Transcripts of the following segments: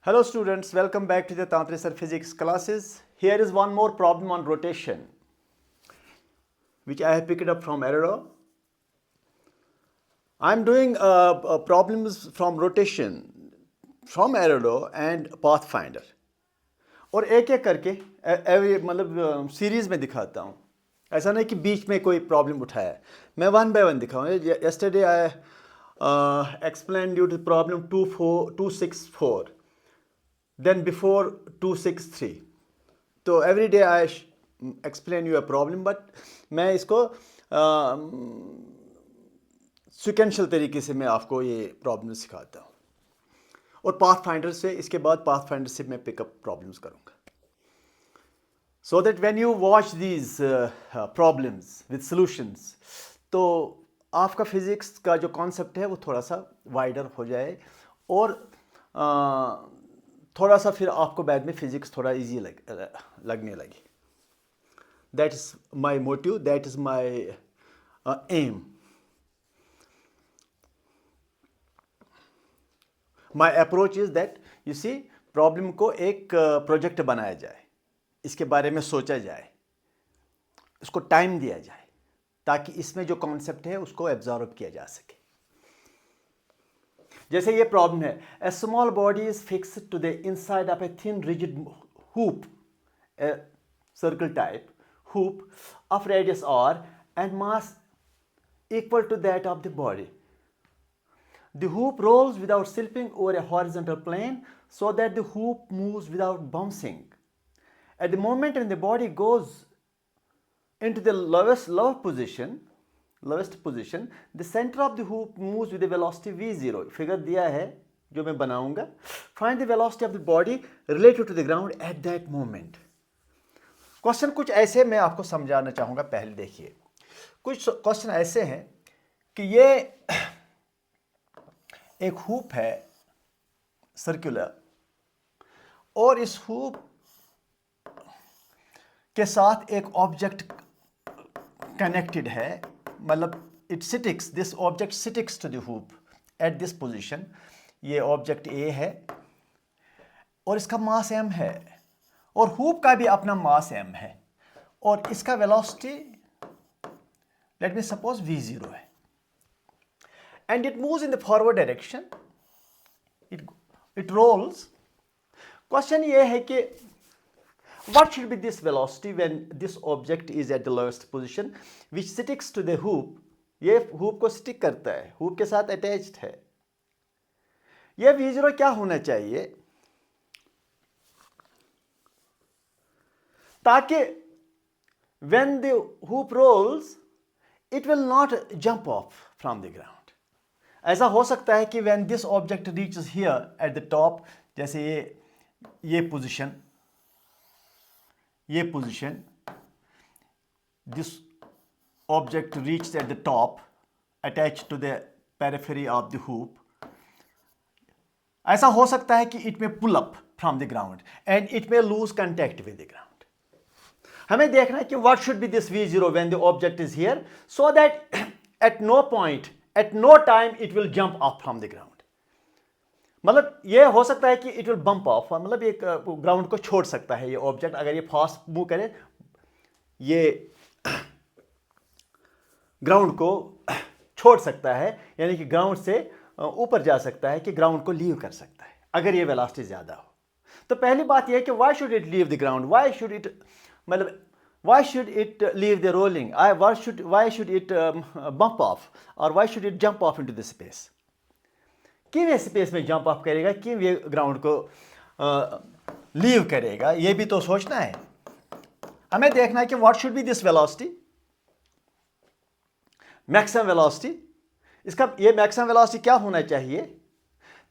Hello students, welcome back to the Tantri Sir Physics classes. Here is one more problem on rotation which I have picked up from Arrow. I am doing problems from rotation from Arrow and Pathfinder और एक एक करके मतलब series में दिखाता हूँ. ऐसा नहीं कि बीच में कोई प्रॉब्लम उठाया है. मैं वन बाय वन दिखाऊँ. Yesterday I explained you the problem 264. Then before 263. तो every day I explain you a problem, but मैं इसको sequential तरीके से मैं आपको ये प्रॉब्लम सिखाता हूँ. और पाथफाइंडर से इसके बाद पाथफाइंडर से मैं पिकअप प्रॉब्लम्स करूँगा. So that when you watch these problems with solutions, तो आपका फिजिक्स का जो कॉन्सेप्ट है वो थोड़ा सा वाइडर हो जाए और थोड़ा सा फिर आपको बाद में फिजिक्स थोड़ा इजी लगने लगे. That is my motive, that is my aim. My approach is that you see problem को एक प्रोजेक्ट बनाया जाए, इसके बारे में सोचा जाए, उसको टाइम दिया जाए ताकि इसमें जो कॉन्सेप्ट है उसको एब्जॉर्ब किया जा सके. जैसे ये प्रॉब्लम है. A small body is fixed to the inside of a thin rigid hoop, a circle type hoop of radius r and mass equal to that of the body. The hoop rolls without slipping over a horizontal plane so that the hoop moves without bouncing. At the moment when the body goes into the lowest position, the center of the hoop moves with the velocity v0. Figure दिया है जो मैं बनाऊंगा. Find the velocity of the body relative to the ground at that moment. Question कुछ ऐसे मैं आपको समझाना चाहूंगा. पहले देखिए, कुछ क्वेश्चन ऐसे हैं कि ये एक हुप है सर्कुलर और इस हुप के साथ एक ऑब्जेक्ट कनेक्टेड है. मतलब this object sticks to the hoop at this position. ये ऑब्जेक्ट ए है और इसका मास m है और हुप का भी अपना मास m है और इसका velocity let me suppose v0 है and it moves in the forward direction. It rolls. Question ये है कि what should be this velocity when this object is at the lowest position which sticks to the hoop. ये hoop को stick करता है, hoop के साथ attached है. ये v0 क्या होना चाहिए ताकि when the hoop rolls it will not jump off from the ground. ऐसा हो सकता है कि when this object reaches here at the top, जैसे ये position, this object reached at the top attached to the periphery of the hoop. ऐसा हो सकता है कि it may pull up from the ground and it may lose contact with the ground. हमें देखना है कि what should be this v0 when the object is here so that at no time it will jump off from the ground. मतलब ये हो सकता है कि इट विल बम्प ऑफ, मतलब एक ग्राउंड को छोड़ सकता है ये ऑब्जेक्ट. अगर ये फास्ट मूव करे ये ग्राउंड को छोड़ सकता है, यानी कि ग्राउंड से ऊपर जा सकता है, कि ग्राउंड को लीव कर सकता है अगर ये वेलोसिटी ज़्यादा हो. तो पहली बात यह है कि why should it leave the ground, why should it leave the rolling, why should it bump off और why should it jump off into the space. क्यों ये स्पेस में जंप अप करेगा, क्यों ये ग्राउंड को लीव करेगा, ये भी तो सोचना है. हमें देखना है कि what should be this velocity, maximum velocity. इसका ये मैक्सिमम वेलोसिटी क्या होना चाहिए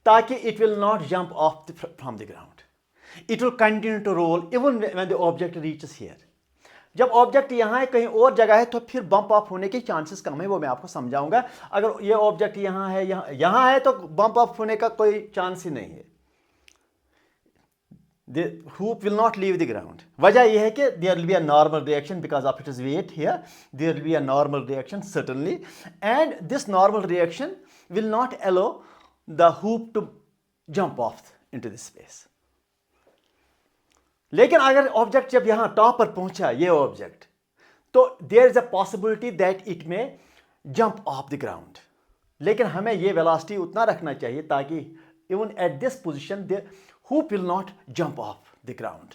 ताकि it will not jump off from the ground. It will continue to roll even when the object reaches here. जब ऑब्जेक्ट यहाँ है कहीं और जगह है तो फिर बम्प ऑफ होने के चांसेस कम है, वो मैं आपको समझाऊंगा. अगर ये ऑब्जेक्ट यहाँ है तो बम्प ऑफ होने का कोई चांस ही नहीं है. The hoop will not leave the ground. वजह यह है कि there will be a normal reaction because of its weight here. There will be a normal reaction certainly, and this normal reaction will not allow the hoop to jump off into the space. लेकिन अगर object जब यहां top पर पहुंचा ये object, तो there is a possibility that it may jump off the ground. लेकिन हमें ये वेलोसिटी उतना रखना चाहिए ताकि even at this position the hoop will not jump off the ground.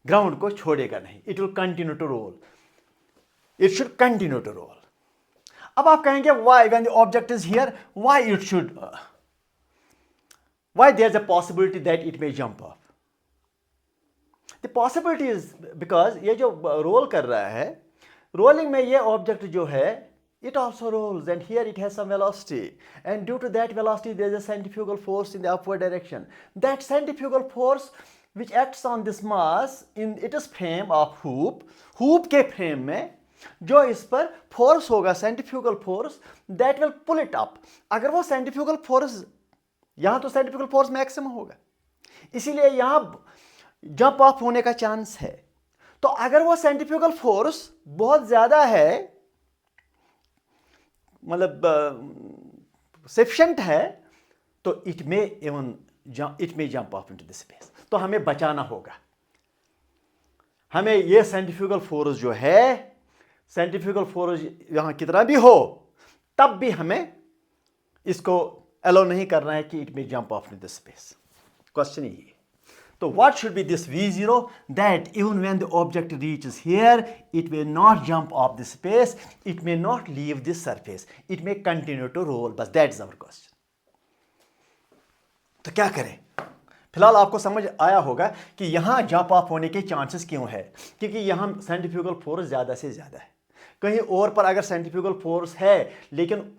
Ground को छोड़ेगा नहीं, it will continue to roll. It should continue to roll. अब आप कहेंगे why when the object is here why it should why there is a possibility that it may jump off. The possibility is because ये जो role कर रहा है, rolling में ये ऑब्जेक्ट जो है it also rolls, and here it has some velocity, and due to that velocity there is a centrifugal force in the upward direction. That centrifugal force which acts on this mass in its frame of hoop के frame में जो इस पर force होगा centrifugal force, that will pull it up. अगर वो centrifugal force, यहां तो सेंट्रीफ्यूगल फोर्स मैक्सिमम होगा, इसीलिए यहां जंप ऑफ होने का चांस है. तो अगर वो सेंट्रीफ्यूगल फोर्स बहुत ज्यादा है, मतलब सफिशिएंट है, तो it may jump off into the space. तो हमें बचाना होगा. हमें ये सेंट्रीफ्यूगल फोर्स जो है, सेंट्रीफ्यूगल फोर्स यहां कितना भी हो, तब भी हमें इसको अलाउ नहीं करना है कि it may jump off into the space. Question ये. So what should be this V0? That even when the object reaches here, it may not jump off the space, it may not leave this surface, it may continue to roll. बस that is our question. तो क्या करें? फिलहाल आपको समझ आया होगा कि यहाँ जंप ऑफ होने के चांसेस क्यों है, क्योंकि यहाँ सेंट्रीफ्यूगल फोर्स ज़्यादा से ज़्यादा है. कहीं और पर अगर सेंट्रीफ्यूगल फोर्स है लेकिन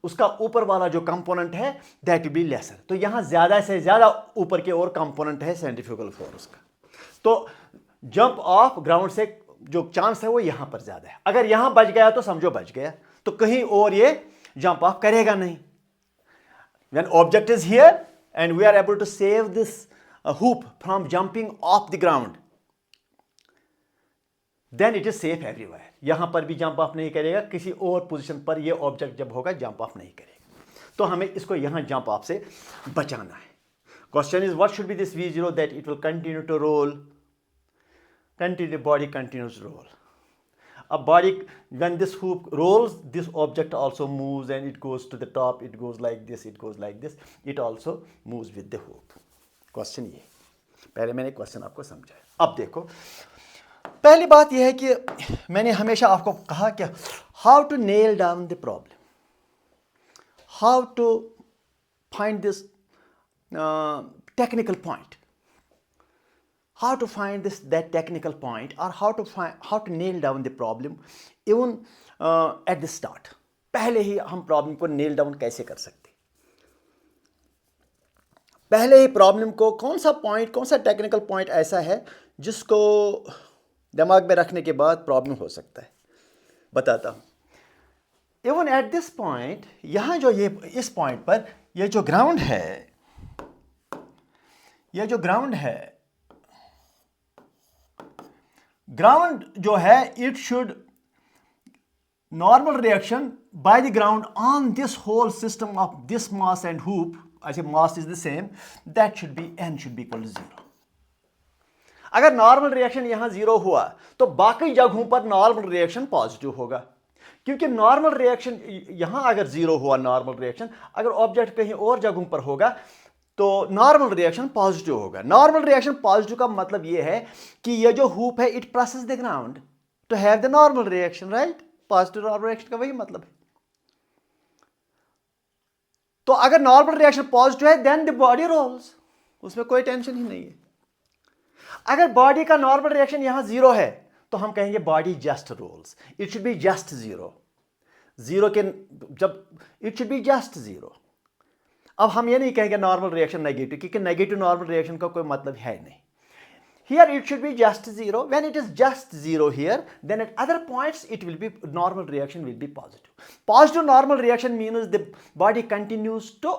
उसका ऊपर वाला जो कंपोनेंट है दैट विल बी लेसर. तो यहां ज्यादा से ज्यादा ऊपर के और कंपोनेंट है सेंट्रीफ्यूगल फोर्स का, तो जंप ऑफ ग्राउंड से जो चांस है वो यहां पर ज्यादा है. अगर यहां बच गया तो समझो बच गया, तो कहीं और ये जंप ऑफ करेगा नहीं. When object is here and we are able to save this hoop from jumping off the ground, then it is safe everywhere. यहां पर भी जंप ऑफ नहीं करेगा, किसी और पोजीशन पर ये ऑब्जेक्ट जब होगा जंप ऑफ नहीं करेगा. तो हमें इसको यहां जंप ऑफ से बचाना है. Question is what should be this V0 that it will continue to roll, continue body continues roll. अब body when this hoop rolls, this object also moves and it goes to the top, it goes like this, it goes like this, it also moves with the hoop. Question ये, पहले मैंने question आपको समझाया. अब देखो, पहली बात यह है कि मैंने हमेशा आपको कहा कि how to nail down the problem, how to find this technical point, how to find this that technical point, और how to nail down the problem even at the start. पहले ही हम प्रॉब्लम को नेल डाउन कैसे कर सकते, पहले ही problem को कौन सा पॉइंट, कौन सा टेक्निकल पॉइंट ऐसा है जिसको दिमाग में रखने के बाद प्रॉब्लम हो सकता है, बताता हूं. इवन एट दिस पॉइंट, यहां जो ये इस पॉइंट पर ये जो ग्राउंड है, ये जो ग्राउंड है, ग्राउंड जो है it should normal reaction by the ground on this whole system of this mass and hoop, अच्छा mass is the same, that should be n should be equal to 0. अगर normal reaction यहां 0 हुआ तो बाकी जगहों पर नॉर्मल रिएक्शन पॉजिटिव होगा, क्योंकि नॉर्मल रिएक्शन यहां अगर 0 हुआ नॉर्मल रिएक्शन, अगर ऑब्जेक्ट कहीं और जगहों पर होगा तो नॉर्मल रिएक्शन पॉजिटिव होगा. नॉर्मल रिएक्शन पॉजिटिव का मतलब यह है कि यह जो हुप है it presses the ground to have the normal reaction, right. Positive normal reaction का वही मतलब है. तो अगर नॉर्मल रिएक्शन पॉजिटिव है देन द बॉडी रोल्स, उसमें कोई टेंशन ही नहीं है. अगर बॉडी का नॉर्मल रिएक्शन यहां 0 है तो हम कहेंगे body just rolls, it should be just 0. 0 के जब इट शुड बी जस्ट 0. अब हम ये नहीं कहेंगे नॉर्मल रिएक्शन नेगेटिव, क्योंकि नेगेटिव नॉर्मल रिएक्शन का कोई मतलब है नहीं. Here it should be just 0. When it is just 0 here, then at other points it will be normal reaction will be positive. Positive normal reaction means the body continues to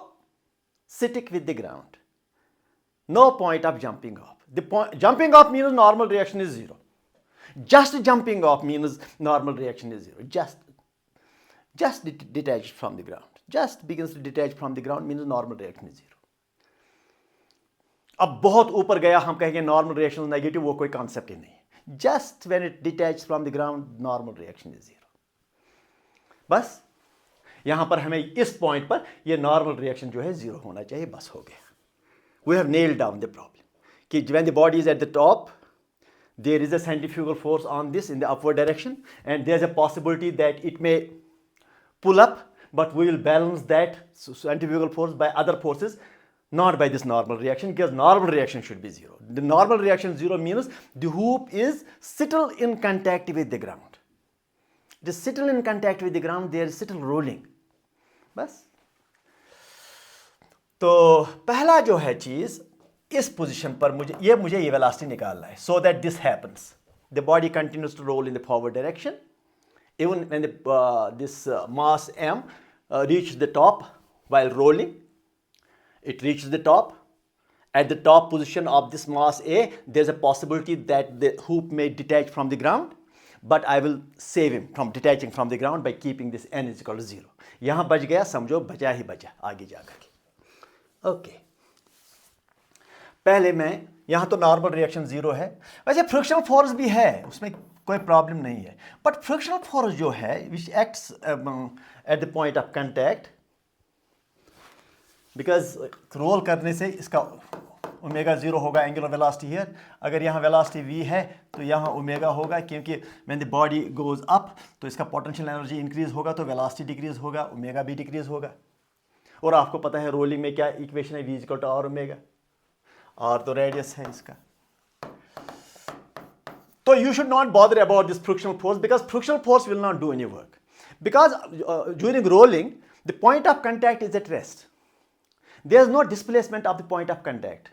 stick with the ground. No point of jumping off. Jumping off means normal reaction is 0. Just jumping off means normal reaction is 0. Just detached from the ground. Just begins to detach from the ground means normal reaction is 0. अब बहुत ऊपर गया, हम कहेंगे normal reaction negative, वो कोई concept ही नहीं है। Just when it detach from the ground, normal reaction is zero. बस यहां पर हमें इस पॉइंट पर ये नॉर्मल रिएक्शन जो है जीरो होना चाहिए, बस हो गया। We have nailed down the problem कि when the body is at the top, there is a centrifugal force on this in the upward direction, and there's a possibility that it may pull up, but we will balance that centrifugal force by other forces, not by this normal reaction, because normal reaction should be zero. The normal reaction zero means the hoop is still in contact with the ground. It is still in contact with the ground, there is still rolling. बस तो पहला जो है चीज, इस position पर मुझे ये वेलोसिटी निकालना है, so that this happens, the body continues to roll in the forward direction even when this mass m reaches the top while rolling. It reaches the top. At the top position of this mass A, there's a possibility that the hoop may detach from the ground, but I will save him from detaching from the ground by keeping this n is equal to 0. यहाँ बच गया, समझो बचा ही बचा आगे जाकर के। Okay, पहले मैं यहाँ तो नॉर्मल रिएक्शन जीरो है, वैसे फ्रिक्शनल फोर्स भी है, उसमें कोई प्रॉब्लम नहीं है, बट फ्रिक्शनल फोर्स जो है which acts at the point of contact, because roll करने से इसका ओमेगा जीरो होगा, एंगुलर वेलोसिटी हियर। अगर यहाँ वेलोसिटी v है तो यहाँ ओमेगा होगा, क्योंकि when the body goes up तो इसका पोटेंशियल एनर्जी इंक्रीज होगा, तो वेलोसिटी डिक्रीज होगा, ओमेगा भी डिक्रीज होगा। और आपको पता है रोलिंग में क्या इक्वेशन है, v equal to r omega, और तो रेडियस है इसका। तो you should not bother about this frictional force, because frictional force will not do any work, because during rolling the point of contact is at rest, there is no displacement of the point of contact,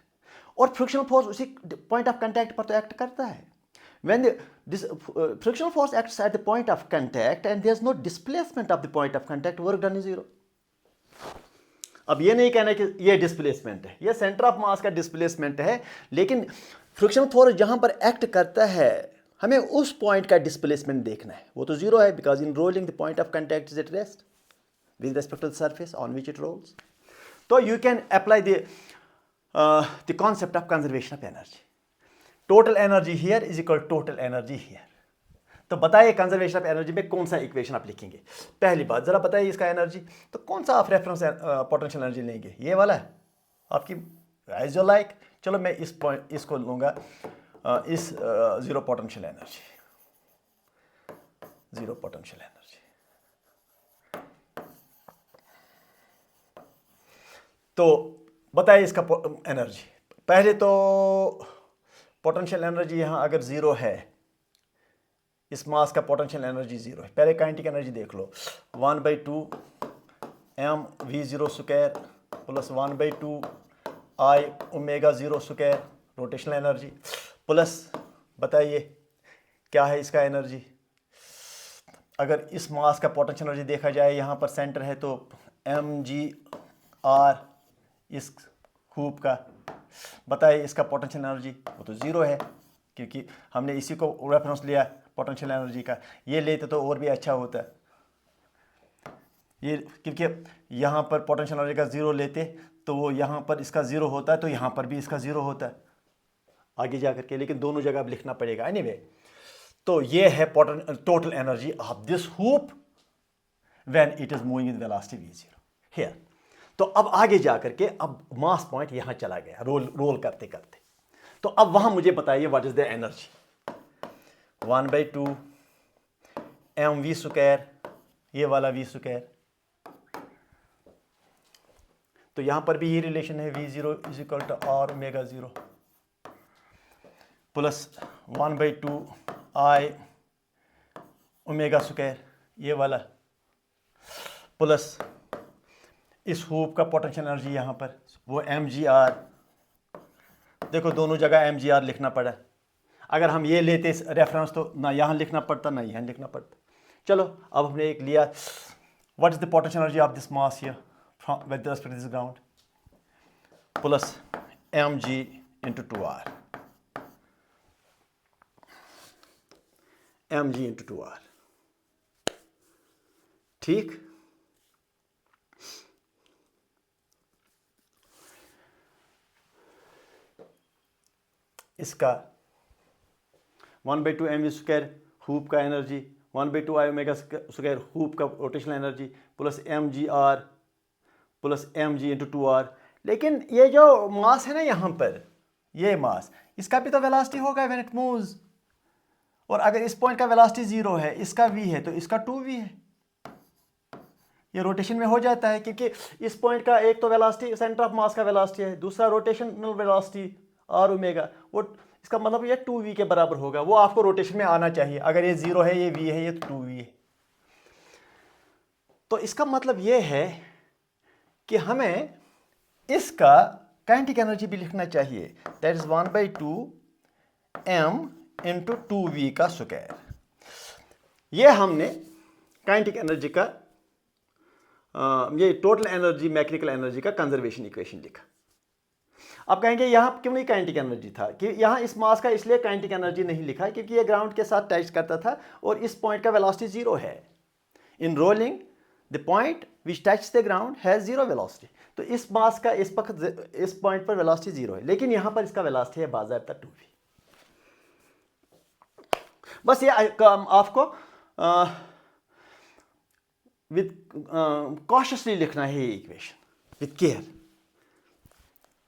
और frictional force उसी point of contact पर तो act करता है। When this frictional force acts at the point of contact and there is no displacement of the point of contact, work done is zero. अब ये नहीं कहना कि ये डिस्प्लेसमेंट है, ये सेंटर ऑफ मास का डिस्प्लेसमेंट है, लेकिन फ्रिक्शनल फोर्स जहां पर एक्ट करता है हमें उस पॉइंट का डिस्प्लेसमेंट देखना है, वो तो जीरो है, because in rolling the point of contact is at rest with respect to the surface on which it rolls. तो you can apply the concept of conservation of energy. Total energy here is equal total energy here. तो बताइए conservation of energy में कौन सा equation आप लिखेंगे? पहली बात जरा बताइए इसका एनर्जी, तो कौन सा आप रेफरेंस पोटेंशियल एनर्जी लेंगे? ये वाला है आपकी, एज यू लाइक। चलो मैं इस पॉइंट इसको लूँगा, इस zero potential energy, zero potential energy. तो बताइए इसका एनर्जी। पहले तो पोटेंशियल एनर्जी यहाँ अगर जीरो है, इस मास का पोटेंशियल एनर्जी जीरो है। पहले काइनेटिक एनर्जी देख लो, 1/2 m v zero square plus 1/2 I omega zero square rotational energy, plus बताइए क्या है इसका एनर्जी। अगर इस मास का पोटेंशियल एनर्जी देखा जाए, यहाँ पर सेंटर है, तो mg/r इस खूब का, बताइए इसका पोटेंशियल एनर्जी, वो तो ज़ीरो है, क्योंकि हमने इसी को रेफरेंस लिया पोटेंशियल एनर्जी का। ये लेते तो और भी अच्छा होता है, ये क्योंकि यहाँ पर पोटेंशियल एनर्जी का ज़ीरो लेते तो वो यहाँ पर इसका ज़ीरो होता है, तो यहाँ पर भी इसका ज़ीरो होता है आगे जा कर के, लेकिन दोनों जगह अब लिखना पड़ेगा एनीवे। तो ये है total energy of this hoop when it is moving in velocity v zero here. तो अब आगे जा करके अब मास पॉइंट यहाँ चला गया रोल करते करते, तो अब वहाँ मुझे बताइए what is the energy. 1/2 mv square, ये वाला v स्क्वायर, तो यहाँ पर भी ये रिलेशन है, v zero is equal to r omega zero plus 1/2 I omega square, ये वाला, प्लस इस हूप का पोटेंशियल एनर्जी यहाँ पर वो mgr। देखो दोनों जगह mgr लिखना पड़ा, अगर हम ये लेते रेफरेंस तो ना यहाँ लिखना पड़ता ना यहाँ लिखना पड़ता। चलो अब हमने एक लिया, what is the potential energy of this mass here with respect to this ground, plus mg into 2r, mg into 2r, ठीक। इसका 1/2 mv स्क्वायर हुप का energy, 1/2 I omega square hoop का rotational energy plus mgr plus mg into 2r। लेकिन ये जो मास है ना यहाँ पर, ये मास, इसका भी तो वेलोसिटी होगा व्हेन इट मूव्स। और अगर इस पॉइंट का वेलोसिटी 0 है, इसका v है, तो इसका 2v है। ये रोटेशन में हो जाता है, क्योंकि इस पॉइंट का एक तो वेलोसिटी सेंटर ऑफ मास का वेलोसिटी है, दूसरा रोटेशनल वेलोसिटी r ओमेगा, वो इसका मतलब ये 2v के बराबर होगा। वो आपको रोटेशन में आना चाहिए। अगर ये 0 है, ये v है, ये तो 2v है। तो इसका मतलब ये है कि हमें इसका काइनेटिक एनर्जी भी लिखना चाहिए, that is 1/2 m into 2v का स्क्वायर। ये हमने काइनेटिक एनर्जी का ये टोटल एनर्जी, मैकेनिकल एनर्जी का कंजर्वेशन इक्वेशन लिखा। अब कहेंगे यहाँ क्यों नहीं काइनेटिक एनर्जी था, कि यहाँ इस मास का इसलिए काइनेटिक एनर्जी नहीं लिखा क्योंकि ये ग्राउंड के साथ टच करता था और इस पॉइंट का वेलोसिटी 0 है। इन rolling the point which touch the ground has 0 velocity. तो इस मास का इस पॉइंट पर वेलोसिटी 0 है, लेकिन यहाँ पर इसका वेलोसिटी है बाज़ाब्ता 2v। बस ये आपको विद कॉशियसली लिखना है ये इक्वेशन, विद केयर।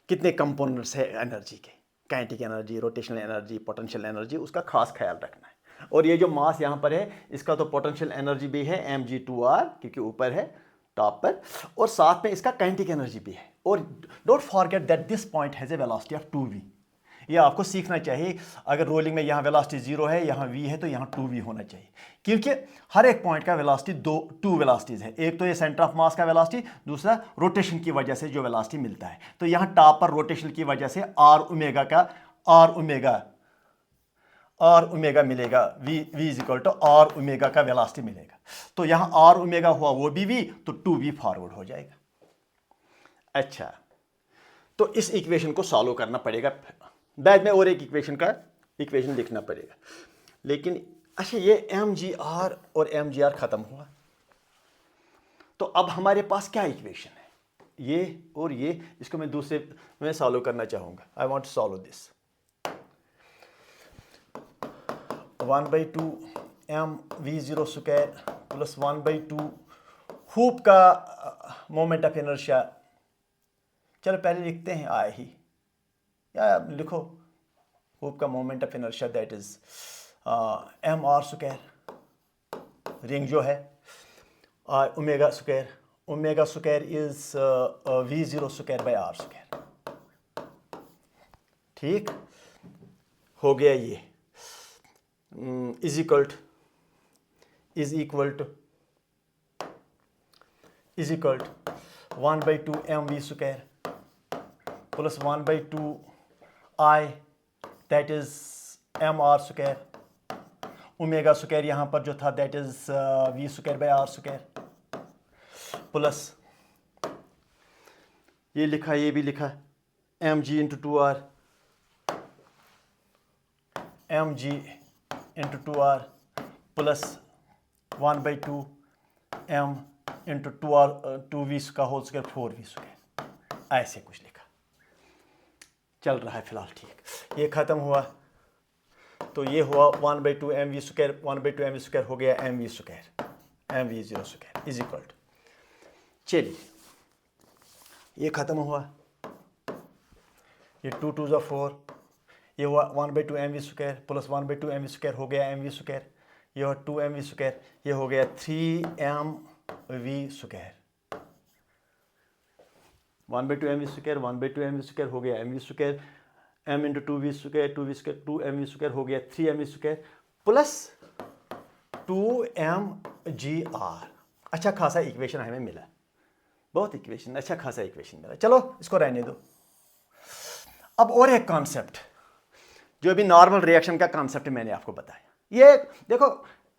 कितने कंपोनेंट्स है एनर्जी के, kinetic energy, rotational energy, potential energy, उसका खास ख्याल रखना है। और ये जो मास यहाँ पर है, इसका तो पोटेंशियल एनर्जी भी है mg2r, क्योंकि ऊपर है टॉप पर, और साथ में इसका काइनेटिक एनर्जी भी है। और don't forget that this point has a velocity of 2v। ये आपको सीखना चाहिए। अगर रोलिंग में यहाँ वेलोसिटी 0 है, यहाँ v है, तो यहाँ 2v होना चाहिए, क्योंकि हर एक पॉइंट का वेलोसिटी टू वेलोसिटीज है। एक तो ये सेंटर ऑफ मास का वेलोसिटी, दूसरा रोटेशन की वजह से जो वेलोसिटी मिलता है। तो यहाँ टॉप पर रोटेशन की वजह से आर ओमेगा मिलेगा, v is equal to r omega का वेलोसिटी मिलेगा। तो यहाँ आर ओमेगा हुआ वो भी v, तो 2v फॉरवर्ड हो जाएगा। अच्छा, तो इस इक्वेशन को सॉल्व करना पड़ेगा, बाद में और एक इक्वेशन लिखना पड़ेगा। लेकिन अच्छा, ये mgr और mgr खत्म हुआ, तो अब हमारे पास क्या इक्वेशन है, ये और ये। इसको मैं दूसरे में सॉल्व करना चाहूँगा। I want to solve this 1/2 mv0 square plus 1/2 hoop का मोमेंट ऑफ इनर्शिया। चलो पहले लिखते हैं आए ही, या लिखो हुप का moment of inertia, that is mr square, ring जो है, omega square is v0 square by r square. ठीक हो गया। ये is equal to 1/2 mv square plus 1/2 I, that is mr square, omega square यहाँ पर जो था that is v square by r square, plus ये लिखा, ये भी लिखा mg into 2r, plus 1/2 m into 2v का होल स्क्वायर 4v स्क्वायर, ऐसे कुछ लिखा। चल रहा है फिलहाल, ठीक। ये खत्म हुआ, तो ये हुआ 1/2 mv स्क्वायर, 1/2 mv स्क्वायर हो गया mv square, mv0 square is equal to, चलिए ये खत्म हुआ, ये 2 2 4, ये हुआ 1/2 mv square plus 1/2 mv square हो गया mv स्क्वायर, ये हुआ 2 mv स्क्वायर, ये हो गया 3mv square, 1/2 mv square, 1/2 mv square हो गया mv square, m into 2v square, 2v square 2mv square हो गया 3mv स्क्वायर, प्लस 2mgr। अच्छा खासा इक्वेशन हमें मिला, बहुत इक्वेशन, अच्छा खासा इक्वेशन मिला। चलो इसको रहने दो। अब और एक कॉन्सेप्ट, जो अभी नॉर्मल रिएक्शन का कॉन्सेप्ट मैंने आपको बताया। ये देखो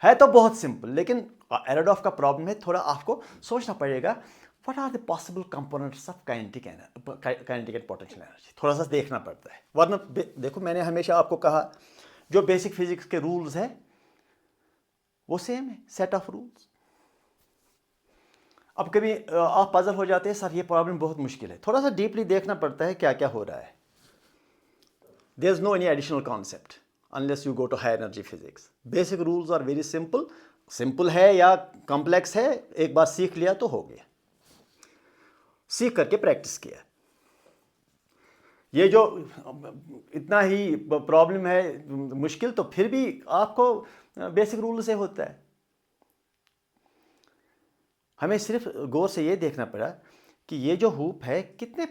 है तो बहुत सिंपल, लेकिन एरोडॉफ का प्रॉब्लम है, थोड़ा आपको सोचना पड़ेगा। What are the possible components of kinetic and potential energy, थोड़ा सा देखना पड़ता है। वरना देखो, मैंने हमेशा आपको कहा जो बेसिक फिजिक्स के रूल्स हैं वो सेम है, सेट ऑफ रूल्स। अब कभी आप पजल हो जाते हैं, सर ये प्रॉब्लम बहुत मुश्किल है, थोड़ा सा डीपली देखना पड़ता है क्या क्या हो रहा है। There is no any additional concept unless you go to high energy physics. Basic rules are very simple. Simple है या complex है, एक बार सीख लिया तो हो गया. सीख करके प्रैक्टिस किया. ये जो इतना ही प्रॉब्लम है मुश्किल, तो फिर भी आपको बेसिक रूल से होता है. हमें सिर्फ गौर से ये देखना पड़ा कि ये जो हुप है कितने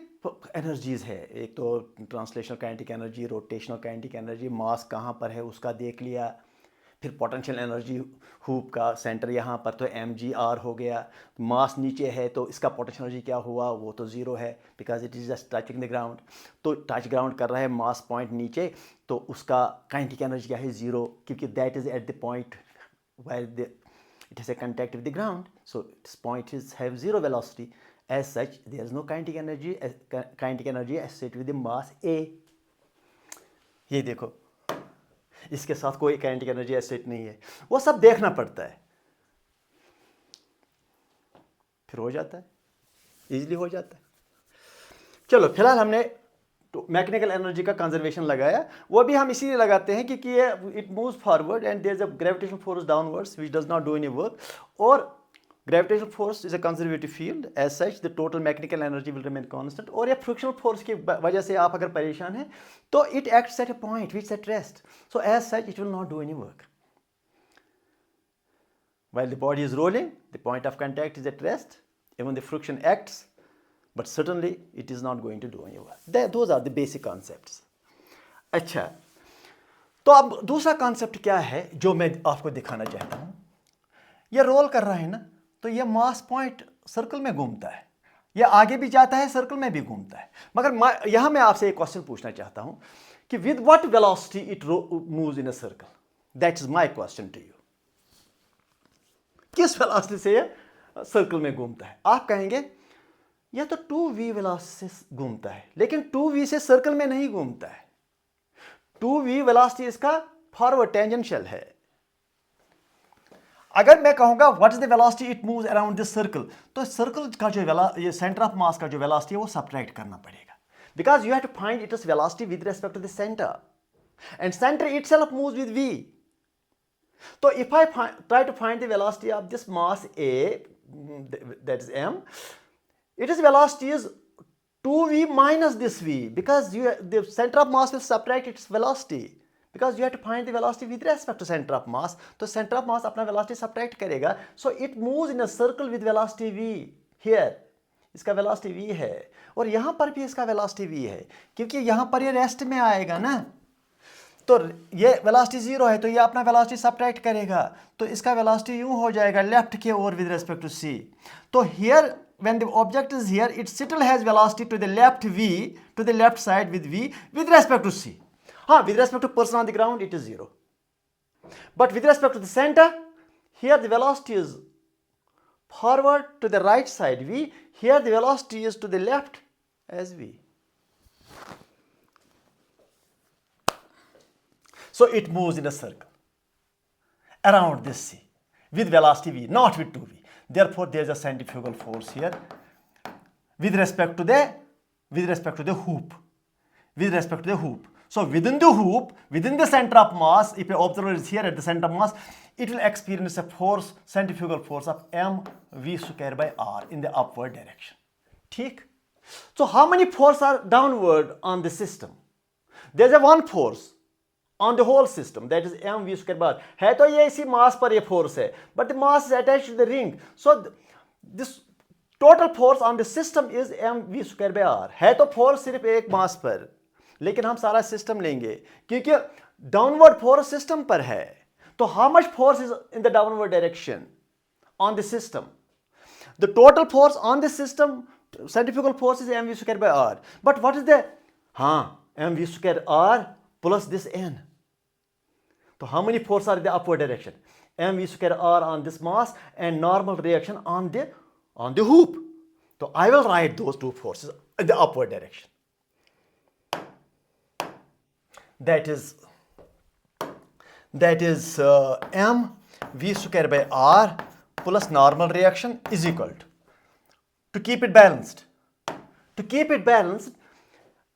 एनर्जीज है. एक तो translational kinetic energy, rotational kinetic energy, mass कहाँ पर है उसका देख लिया. फिर पोटेंशियल एनर्जी हुप का सेंटर यहाँ पर तो mgr हो गया. मास नीचे है तो इसका पोटेंशियल एनर्जी क्या हुआ, वो तो ज़ीरो है because it is just touching the ground. तो टच ग्राउंड कर रहा है मास पॉइंट नीचे, तो उसका काइनेटिक एनर्जी क्या है, ज़ीरो, क्योंकि that is at the point where it has a contact with the ground, so this point is have zero velocity. As such, there is no kinetic energy associated with the mass a. ये देखो, इसके साथ कोई kinetic energy associated नहीं है. वो सब देखना पड़ता है, फिर हो जाता है, इजीली हो जाता है. चलो फिलहाल हमने तो मैकेनिकल एनर्जी का कंजर्वेशन लगाया. वो भी हम इसीलिए लगाते हैं क्योंकि ये it moves forward and there is a gravitational force downwards which does not do any work, और gravitational force is a conservative field. As such the total mechanical energy will remain constant. और ये frictional force की वजह से आप अगर परेशान हैं तो it acts at a point which at rest, so as such it will not do any work. While the body is rolling, the point of contact is at rest, even the friction acts, but certainly it is not going to do any work. Those are the basic concepts. अच्छा, तो अब दूसरा concept क्या है जो मैं आपको दिखाना चाहता हूं. ये रोल कर रहा है ना, तो ये मास पॉइंट सर्कल में घूमता है, ये आगे भी जाता है, सर्कल में भी घूमता है. मगर यहां मैं आपसे एक क्वेश्चन पूछना चाहता हूं कि with what velocity it moves in a circle. That is my question to you. किस वेलोसिटी से ये सर्कल में घूमता है? आप कहेंगे यह तो 2v वेलोसिटी से घूमता है, लेकिन 2v से सर्कल में नहीं घूमता है. 2v वेलोसिटी इसका फॉरवर्ड टेंजेंशियल है. अगर मैं कहूंगा what is the velocity it moves around this circle, तो सर्कल का जो ये सेंटर ऑफ मास का जो वेलोसिटी है वो सब्ट्रैक्ट करना पड़ेगा, because you have to find its velocity with respect to the centre, and centre itself moves with v. So if I try to find the velocity of this mass A, that is m, its velocity is 2v minus this v, because the center of mass will subtract its velocity, because you have to find the velocity with respect to center of mass. तो center of mass अपना velocity subtract करेगा, so it moves in a circle with velocity v. Here इसका velocity v है, और यहाँ पर भी इसका velocity v है, क्योंकि यहाँ पर ये रेस्ट में आएगा ना, तो ये वेलोसिटी जीरो है, तो ये अपना वेलोसिटी सब्ट्रैक्ट करेगा, तो इसका वेलोसिटी यूं हो जाएगा लेफ्ट की ओर विद रिस्पेक्ट टू c. तो here when the object is here it still has velocity to the left v, to the left side with v with respect to c. हाँ, with respect to person on the ground it is zero, but with respect to the centre here the velocity is forward to the right side v, here the velocity is to the left as v. So it moves in a circle around this c with velocity v, not with 2v. Therefore, there is a centrifugal force here with respect to the hoop. With respect to the hoop. So within the hoop, within the center of mass, if an observer is here at the center of mass, it will experience a force, centrifugal force of mv square by r in the upward direction. ठीक? So how many forces are downward on the system? There is a one force on the whole system, that is mv square by r. है तो ये इसी मास पर ये force है, but the mass is attached to the ring, so this total force on the system is mv square by r. है तो force सिर्फ एक मास पर, लेकिन हम सारा सिस्टम लेंगे क्योंकि डाउनवर्ड फोर्स सिस्टम पर है. तो how much force is in the downward direction on the system? The total force on the system, centrifugal force, is mv square by r. But what is the mv square r plus this n? So how many forces are in the upward direction? mv square r on this mass and normal reaction on the hoop. So I will write those two forces in the upward direction. That is mv square by r plus normal reaction is equal to keep it balanced. To keep it balanced,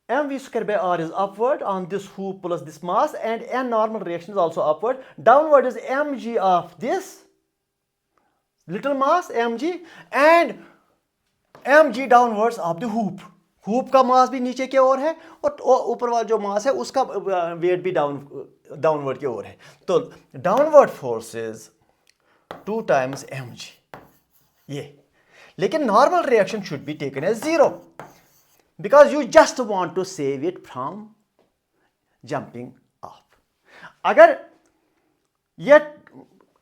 mv square by r is upward on this hoop plus this mass, and n normal reaction is also upward. Downward is mg of this little mass mg and mg downwards of the hoop. hoop का मास भी नीचे की ओर है और ऊपर वाला जो मास है उसका वेट भी डाउनवर्ड की ओर है. तो downward force is 2 times mg. ये लेकिन normal reaction should be taken as 0 because you just want to save it from jumping off. अगर ये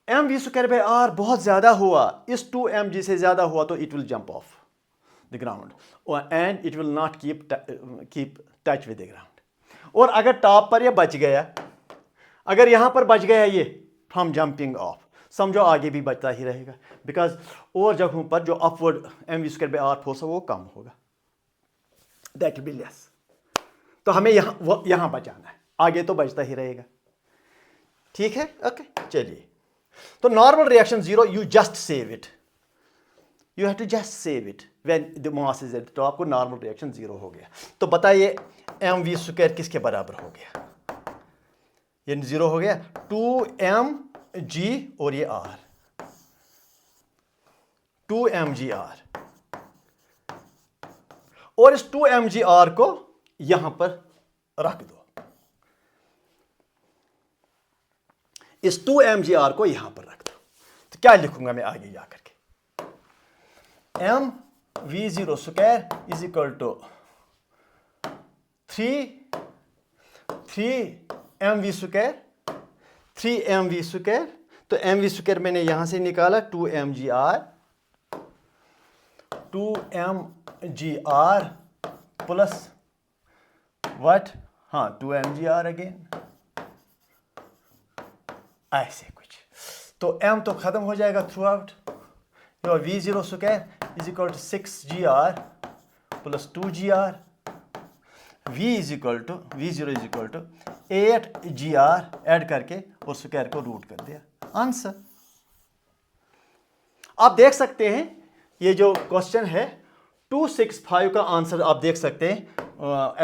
mv square by r बहुत ज़्यादा हुआ, इस 2 mg से ज़्यादा हुआ तो it will jump off the ground and it will not keep touch with the ground. और अगर टॉप पर ये बच गया, अगर यहाँ पर बच गया ये from jumping off, समझो आगे भी बचता ही रहेगा because और जगहों पर जो upward mv square by r force है वो कम होगा. That will be less. तो हमें यहाँ बचाना है, आगे तो बचता ही रहेगा. ठीक है, ओके. चलिए, तो normal reaction 0, you just save it. You have to just save it when the mass is at the top. को नॉर्मल रिएक्शन 0 हो गया. तो बताइए mv स्क्वायर किसके बराबर हो गया? ये 0 हो गया. 2mg और ये r, 2mgr, और इस 2mgr को यहां पर रख दो. इस 2mgr को यहां पर रख दो. तो क्या लिखूंगा मैं आगे जाकर के? mv0 square is equal to 3mv square, 3mv square. तो mv स्क्वायर मैंने यहां से निकाला 2mgr, 2mgr प्लस व्हाट, हाँ 2mgr अगेन, ऐसे कुछ. तो m तो खत्म हो जाएगा throughout. Your v0 square is equal to 6gr plus 2gr. v0 is equal to 8gr add करके और स्क्वायर को रूट कर दिया. आंसर आप देख सकते हैं. ये जो क्वेश्चन है 265 का आंसर आप देख सकते हैं.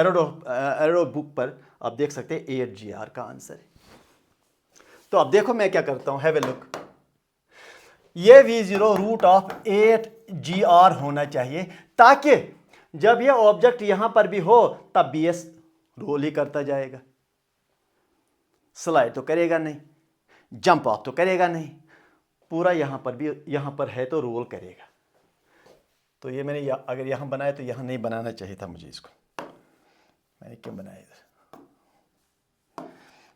एरोडो बुक पर आप देख सकते हैं 8gr का आंसर है. तो अब देखो मैं क्या करता हूं, हैव ए लुक. ये v0 रूट ऑफ 8gr होना चाहिए ताकि जब ये ऑब्जेक्ट यहां पर भी हो तब bs रोल ही करता जाएगा. स्लाइड तो करेगा नहीं, जंप ऑफ तो करेगा नहीं, पूरा यहां पर भी, यहां पर है तो रोल करेगा. तो ये मैंने अगर यहां बनाया तो यहां नहीं बनाना चाहिए था मुझे. इसको मैंने क्यों बनाया? इधर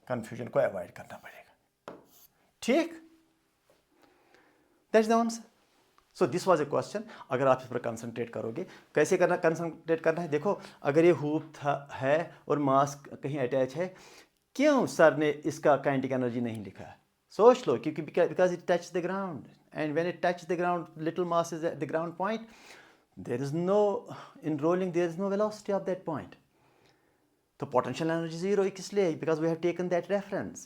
कंफ्यूजन को अवॉइड करना पड़ेगा. ठीक, that's the answer. So this was a question. अगर आप इस पर कंसंट्रेट करोगे, कैसे करना, कंसंट्रेट करना है. देखो अगर ये हुप है और मास कहीं अटैच है, क्यों सर ने इसका काइनेटिक एनर्जी नहीं लिखा? सोच लो, क्योंकि because it touch the ground, and when it touches the ground, little mass is at the ground point, there is no, in rolling there is no velocity of that point. तो potential energy 0 इसलिए, because we have taken that reference.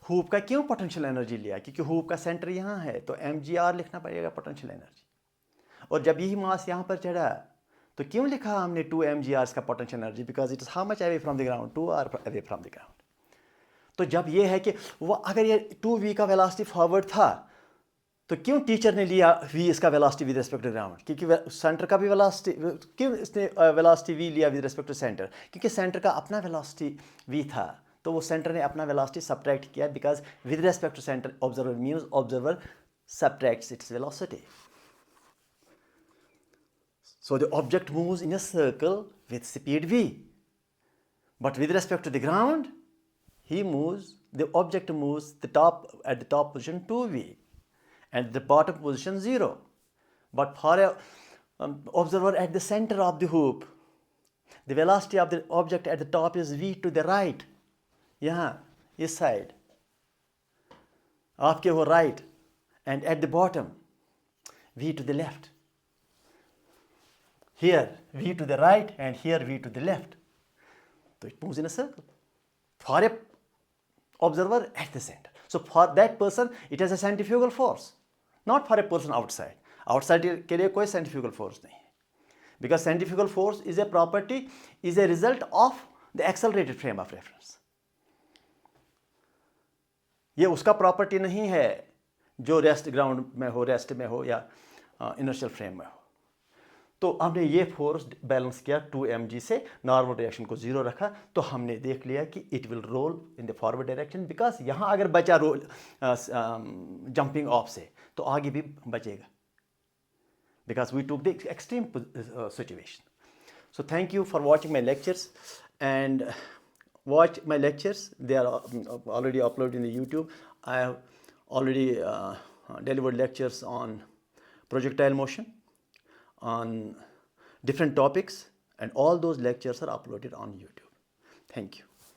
hoop का क्यों potential energy लिया? क्योंकि hoop का center यहाँ है, तो mgr लिखना पड़ेगा potential energy. और जब यही मास यहाँ पर चढ़ा तो क्यों लिखा हमने 2mgr का potential energy? because it is how much away from the ground? 2r away from the ground. तो जब ये है कि वो अगर ये 2v का velocity forward था तो क्यों टीचर ने लिया v इसका velocity with respect to ground? क्योंकि सेंटर का भी वेलोसिटी, क्यों इसने वेलोसिटी v लिया विद रिस्पेक्ट टू सेंटर? क्योंकि सेंटर का अपना वेलोसिटी v था, तो वो सेंटर ने अपना वेलोसिटी सब्ट्रैक्ट किया, because with respect to centre observer means observer subtracts its velocity. So the object moves in a circle with speed v, but with respect to the ground he moves, the object moves at the top position 2v and the bottom position 0. But for a observer at the center of the hoop, the velocity of the object at the top is v to the right. यहाँ इस side आपके वो right, and at the bottom v to the left. Here v to the right and here v to the left. So it moves in a circle. For a observer at the center. So for that person it has a centrifugal force, not for a person outside. Outside के लिए कोई centrifugal force नहीं है, because centrifugal force is a property, is a result of the accelerated frame of reference. ये उसका property नहीं है जो रेस्ट ग्राउंड में हो, रेस्ट में हो या इनर्शियल फ्रेम में हो. तो हमने ये फोर्स बैलेंस किया 2mg से, नॉर्मल रिएक्शन को 0 रखा, तो हमने देख लिया कि it will roll in the forward direction, because यहाँ अगर बचा रोल जंपिंग ऑफ से तो आगे भी बचेगा, because we took the extreme situation. So thank you for watching my lectures, and watch my lectures. They are already uploaded in the YouTube. I have already delivered lectures on projectile motion, on different topics, and all those lectures are uploaded on YouTube. Thank you.